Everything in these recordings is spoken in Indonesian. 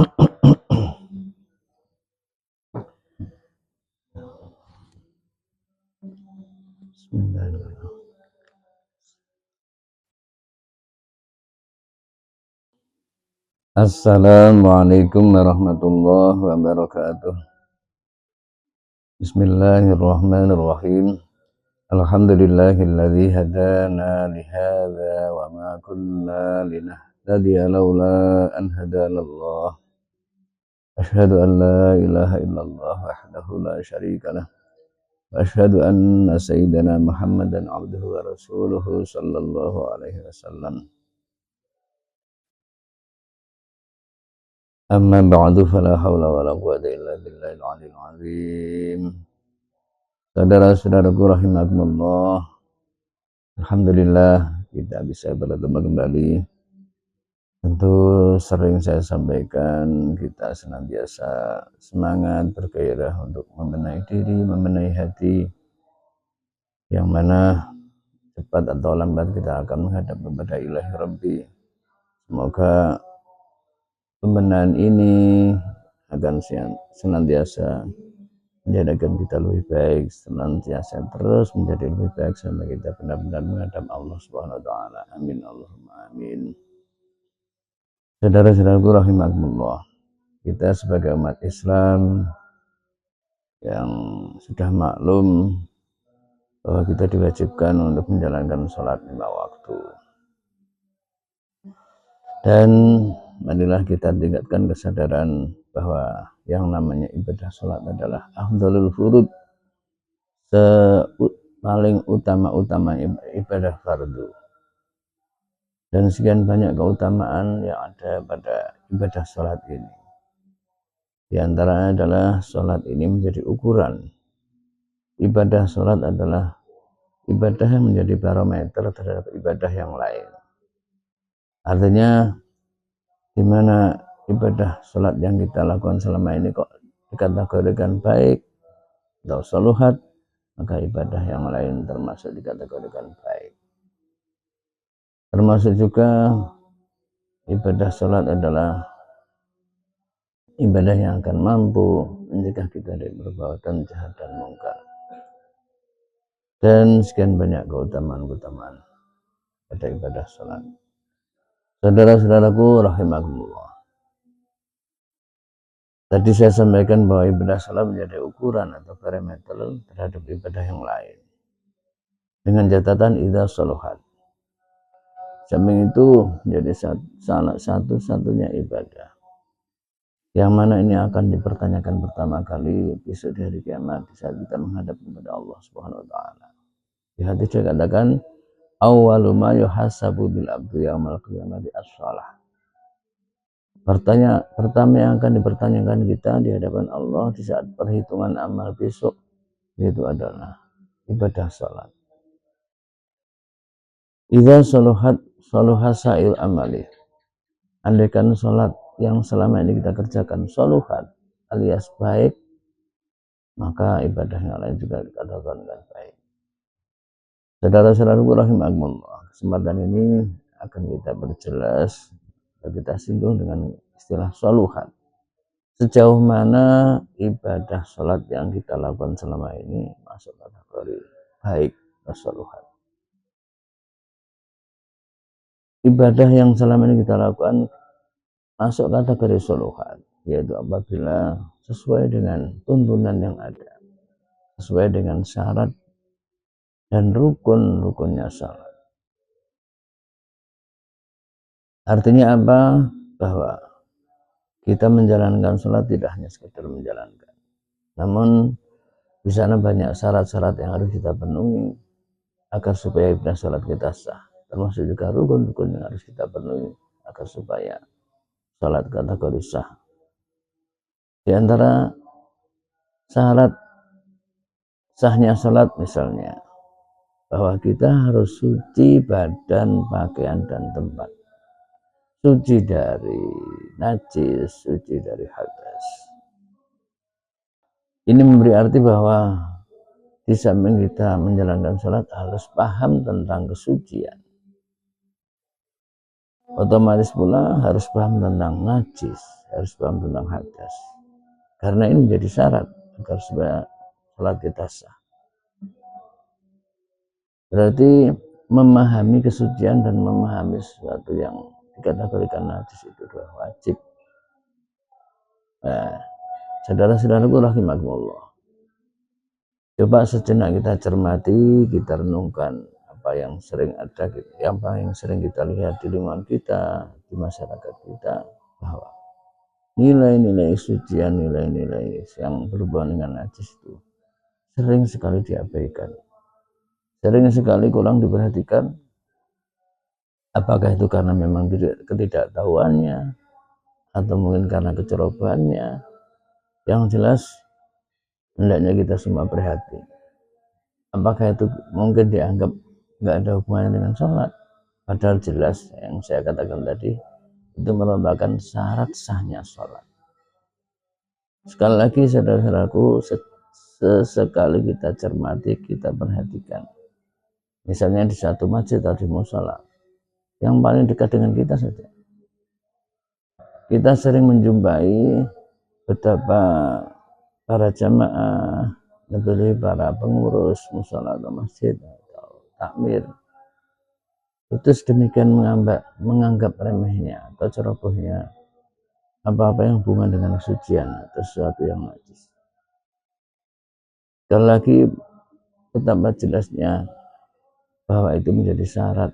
Bismillahirrahmanirrahim. Assalamualaikum warahmatullahi wabarakatuh. Bismillahirrahmanirrahim. Alhamdulillahilladzi hadana lihadza wa ma kunna linahtadiya laula an hadanallah. Asyhadu an la ilaha illallah wahdahu la syarika lah. Wa asyhadu anna sayyidana Muhammadan abduhu wa rasuluhu sallallahu alaihi wasallam. Amma ba'du fala haula wala quwwata illa billahil aliyil azim. Saudara-saudaraku rahimakumullah, alhamdulillah kita bisa bertemu kembali. Tentu sering saya sampaikan, kita senantiasa semangat bergairah untuk membenahi diri, membenahi hati, yang mana cepat atau lambat kita akan menghadap kepada Ilahi Rabbi. Semoga pembenahan ini akan senantiasa menjadikan kita lebih baik, senantiasa terus menjadi lebih baik sampai kita benar-benar menghadap Allah Subhanahu wa taala. Amin Allahumma amin. Saudara-saudaraku rahimakumullah, kita sebagai umat Islam yang sudah maklum bahwa kita diwajibkan untuk menjalankan sholat 5 waktu. Dan marilah kita tingkatkan kesadaran bahwa yang namanya ibadah sholat adalah afdhalul furud, paling utama ibadah fardu. Dan sekian banyak keutamaan yang ada pada ibadah sholat ini. Di antaranya adalah sholat ini menjadi ukuran. Ibadah sholat adalah ibadah yang menjadi barometer terhadap ibadah yang lain. Artinya, di mana ibadah sholat yang kita lakukan selama ini kok dikategorikan baik atau sholuhat, maka ibadah yang lain termasuk dikategorikan baik. Termasuk juga ibadah sholat adalah ibadah yang akan mampu mencegah kita dari perbuatan jahat dan mungkar. Dan sekian banyak keutamaan-keutamaan pada ibadah sholat. Saudara-saudaraku rahimakumullah, tadi saya sampaikan bahwa ibadah sholat menjadi ukuran atau parameter terhadap ibadah yang lain. Dengan catatan idza sholuhat. Samping itu menjadi salah satu-satunya ibadah yang mana ini akan dipertanyakan pertama kali besok di hari kiamat di saat kita menghadap kepada Allah Subhanahu wa taala. Di hadis dikatakan awwalu ma yuhasabu bil abdi yaumil qiyamati as-shalah. Pertama yang akan dipertanyakan kita di hadapan Allah di saat perhitungan amal besok yaitu adalah ibadah salat. Idza sholuha sa'il amali. Andaikan salat yang selama ini kita kerjakan sholuhat alias baik, maka ibadah yang lain juga dikatakan dengan baik. Saudara-saudaraku rahimakumullah, kesempatan ini akan kita perjelas dan kita singgung dengan istilah sholuhat. Sejauh mana ibadah sholat yang kita lakukan selama ini masuk kategori baik atau sholuhat. Ibadah yang selama ini kita lakukan masuk kategori sholuhat, yaitu apabila sesuai dengan tuntunan yang ada, sesuai dengan syarat dan rukun-rukunnya salat. Artinya apa? Bahwa kita menjalankan sholat tidak hanya sekedar menjalankan, namun di sana banyak syarat-syarat yang harus kita penuhi agar supaya ibadah sholat kita sah. Termasuk juga rukun-rukun yang harus kita penuhi agar supaya sholat kategori sah. Di antara syarat sahnya sholat misalnya, bahwa kita harus suci badan, pakaian, dan tempat. Suci dari najis, suci dari hadas. Ini memberi arti bahwa di samping kita menjalankan sholat harus paham tentang kesucian. Otomatis pula harus paham tentang najis, harus paham tentang hadas. Karena ini menjadi syarat agar supaya salat kita sah. Berarti memahami kesucian dan memahami sesuatu yang dikategorikan najis itu adalah wajib. Nah, saudara-saudaraku rahimakumullah, coba sejenak kita cermati, kita renungkan apa yang sering ada, apa yang sering kita lihat di lingkungan kita, di masyarakat kita, bahwa nilai-nilai kesucian, nilai-nilai yang berhubungan dengan najis itu sering sekali diabaikan, sering sekali kurang diperhatikan. Apakah itu karena memang ketidaktahuannya, atau mungkin karena kecerobohannya? Yang jelas hendaknya kita semua prihatin. Apakah itu mungkin dianggap nggak ada hubungannya dengan sholat? Padahal jelas yang saya katakan tadi itu merupakan syarat sahnya sholat. Sekali lagi saudara-saudaraku, sesekali kita cermati, kita perhatikan. Misalnya di satu masjid atau di mushola yang paling dekat dengan kita saja, kita sering menjumpai betapa para jamaah, lebih para pengurus mushola atau masjid atau takmir itu sedemikian menganggap remehnya atau cerobohnya apa-apa yang hubungan dengan kesucian atau sesuatu yang najis. Sekali lagi betapa jelasnya bahwa itu menjadi syarat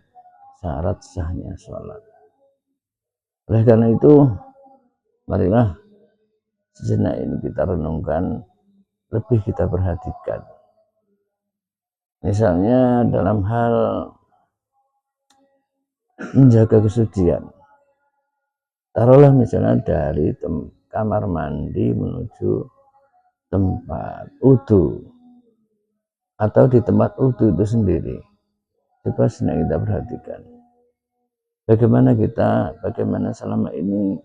sahnya sholat. Oleh karena itu, marilah sejenak ini kita renungkan, lebih kita perhatikan. Misalnya dalam hal menjaga kesucian, taruhlah misalnya dari kamar mandi menuju tempat wudu, atau di tempat wudu itu sendiri. Coba sejenak kita perhatikan, bagaimana selama ini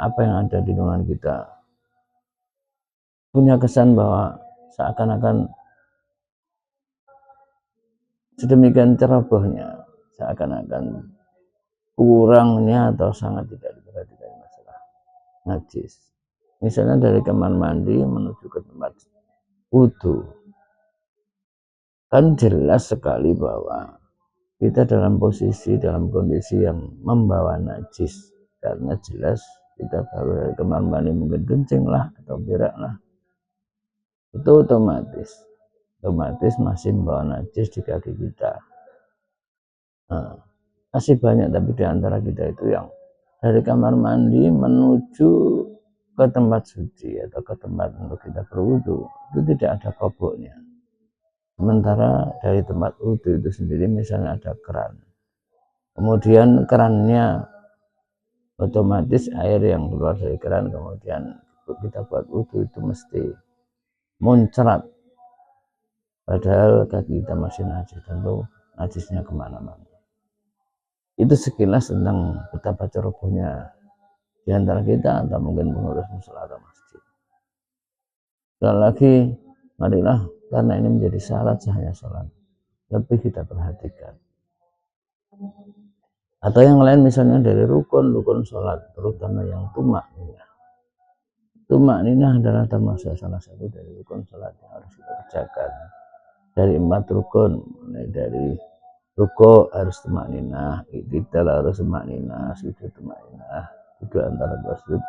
apa yang ada di lingkungan kita punya kesan bahwa seakan-akan sedemikian cerobohnya, seakan-akan kurangnya atau sangat tidak diperhatikan masalah najis. Misalnya dari kamar mandi menuju ke tempat wudu, kan jelas sekali bahwa kita dalam kondisi yang membawa najis, karena jelas kita baru dari kamar mandi mungkin kencing lah atau berak lah, itu otomatis masih membawa najis di kaki kita. Nah, masih banyak tapi di antara kita itu yang dari kamar mandi menuju ke tempat suci atau ke tempat untuk kita berwudu itu tidak ada koboknya. Sementara dari tempat wudu itu sendiri misalnya ada keran, kemudian kerannya otomatis air yang keluar dari keran kemudian kita buat wudu itu mesti muncrat, padahal kaki kita masih najis, tentu najisnya kemana-mana. Itu sekilas tentang betapa cerobohnya di antara kita atau mungkin pengurus mushola atau masjid. Sekali lagi, marilah karena ini menjadi syarat sahnya sholat, lebih kita perhatikan. Atau yang lain misalnya dari rukun sholat, terutama yang tumak ninah. Tumak ninah adalah termasuk salah satu dari rukun sholat yang harus kita kerjakan. Dari 4 rukun, mulai dari ruko harus tumak ninah, iktidal harus tumak ninah, sujud tumak ninah, juga antara dua sujud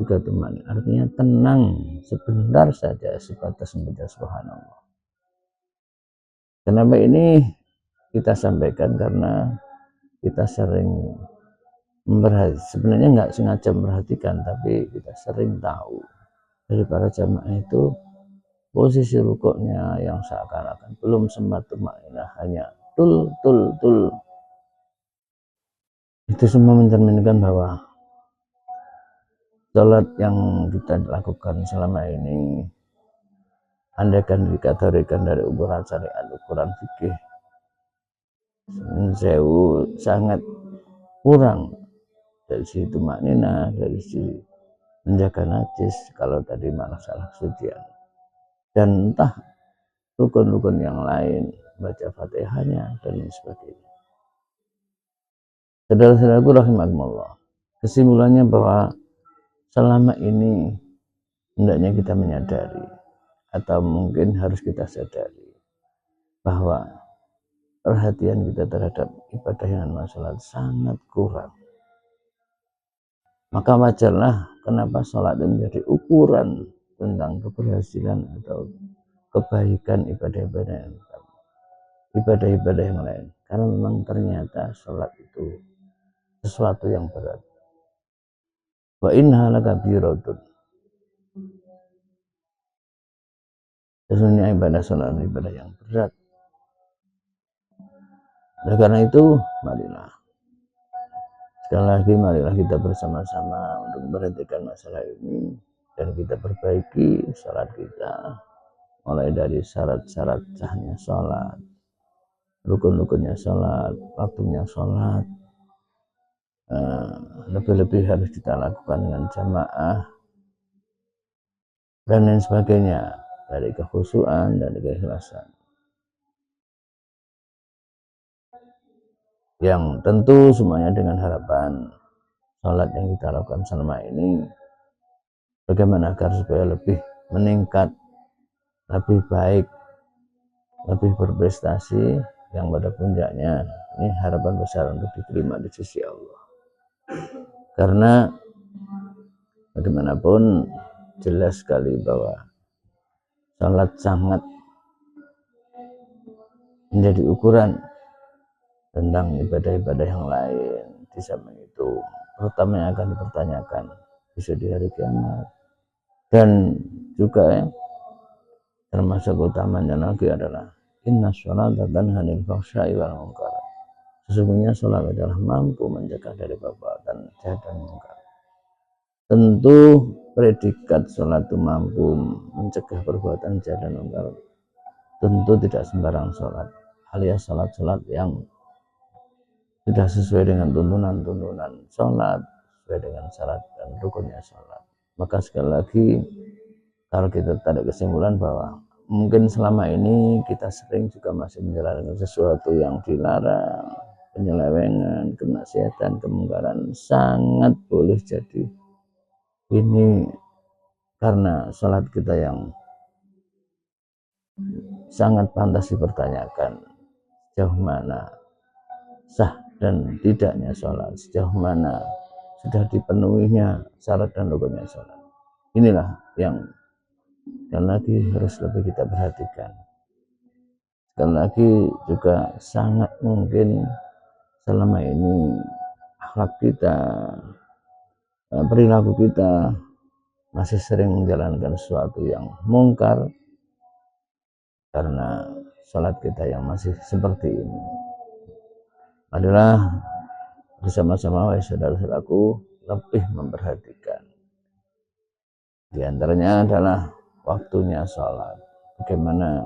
juga tumak ninah. Artinya tenang sebentar saja sebatas membaca subhanallah. Kenapa ini kita sampaikan? Karena kita sering sebenarnya nggak sengaja memperhatikan, tapi kita sering tahu dari para jamaah itu posisi rukuknya yang seakan-akan belum sempat tumak ninah, hanya tul. Itu semua mencerminkan bahwa sholat yang kita lakukan selama ini, andaikan dikategorikan dari ukuran syariat, ukuran fikih, sangat kurang dari sisi tumak ninah, dari sisi menjaga najis, kalau tadi masalah kesucian, dan entah rukun-rukun yang lain, baca fatihahnya dan lain sebagainya. Saudara-saudaraku rahimakumullah, kesimpulannya bahwa selama ini hendaknya kita menyadari, atau mungkin harus kita sadari, bahwa perhatian kita terhadap ibadah yang masalah sangat kurang. Maka wajarlah kenapa sholat menjadi ukuran tentang keberhasilan atau kebaikan ibadah-ibadah yang lain. Karena memang ternyata sholat itu sesuatu yang berat. Wa inna lakabiratun. Sesungguhnya ibadah sholat ibadah yang berat. Oleh karena itu, marilah. Sekali lagi, marilah kita bersama-sama untuk memperhatikan masalah ini dan kita perbaiki sholat kita, mulai dari syarat-syarat sahnya sholat, rukun-rukunnya sholat, waktunya sholat. Lebih-lebih harus kita lakukan dengan jamaah dan lain sebagainya, dari kekhusyuan dan keikhlasan. Yang tentu semuanya dengan harapan sholat yang kita lakukan selama ini bagaimana agar supaya lebih meningkat, lebih baik, lebih berprestasi, yang pada puncaknya ini harapan besar untuk diterima di sisi Allah. Karena bagaimanapun jelas sekali bahwa sholat sangat menjadi ukuran tentang ibadah-ibadah yang lain. Di samping itu, terutama yang akan dipertanyakan bisa di hari kiamat. Dan juga termasuk utamanya lagi adalah inna sholata tanha 'anil fahsya'i wal munkar. Sesungguhnya sholat adalah mampu mencegah dari perbuatan jahat dan munkar. Tentu predikat sholat itu mampu mencegah perbuatan jahat dan munkar. Tentu tidak sembarang sholat, alias sholat-sholat yang sudah sesuai dengan tuntunan-tuntunan sholat, sesuai dengan syarat dan rukunnya sholat. Maka sekali lagi, kalau kita tarik kesimpulan bahwa mungkin selama ini kita sering juga masih menjalankan sesuatu yang dilarang, penyelewengan, kemaksiatan, kemungkaran, sangat boleh jadi ini karena sholat kita yang sangat pantas dipertanyakan sejauh mana sah dan tidaknya sholat, sejauh mana sudah dipenuhinya syarat dan rukunnya sholat. Inilah yang sekali lagi harus lebih kita perhatikan. Sekali lagi juga sangat mungkin selama ini akhlak kita, perilaku kita masih sering menjalankan sesuatu yang mungkar karena sholat kita yang masih seperti ini. Adalah bersama-sama wahai saudara-saudaraku lebih memperhatikan. Di antaranya adalah waktunya sholat. Bagaimana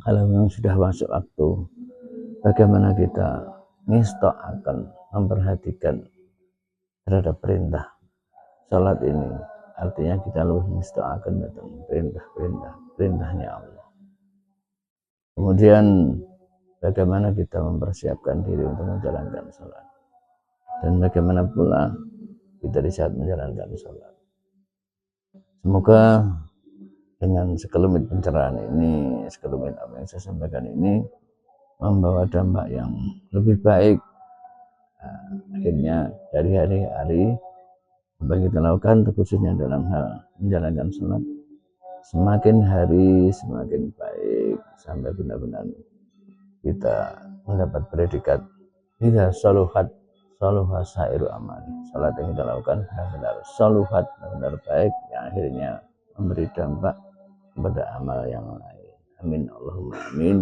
kalau memang sudah masuk waktu, bagaimana kita ngistok akan memperhatikan terhadap perintah sholat ini. Artinya kita lebih ngistok akan datang perintahnya Allah. Kemudian bagaimana kita mempersiapkan diri untuk menjalankan sholat, dan bagaimana pula kita di saat menjalankan sholat. Semoga dengan sekelumit pencerahan ini, sekelumit apa yang saya sampaikan ini membawa dampak yang lebih baik. Akhirnya dari hari-hari apa yang kita lakukan, khususnya dalam hal menjalankan sholat, semakin hari semakin baik sampai benar-benar kita mendapat predikat idza saluhat saluha sairu amali. Salat yang kita lakukan benar-benar saluhat, benar-benar baik, yang akhirnya memberi dampak kepada amal yang lain. Amin Allahumma amin.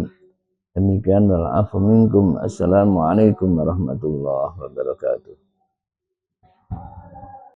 Demikian wal afu minkum. Assalamualaikum warahmatullahi wabarakatuh.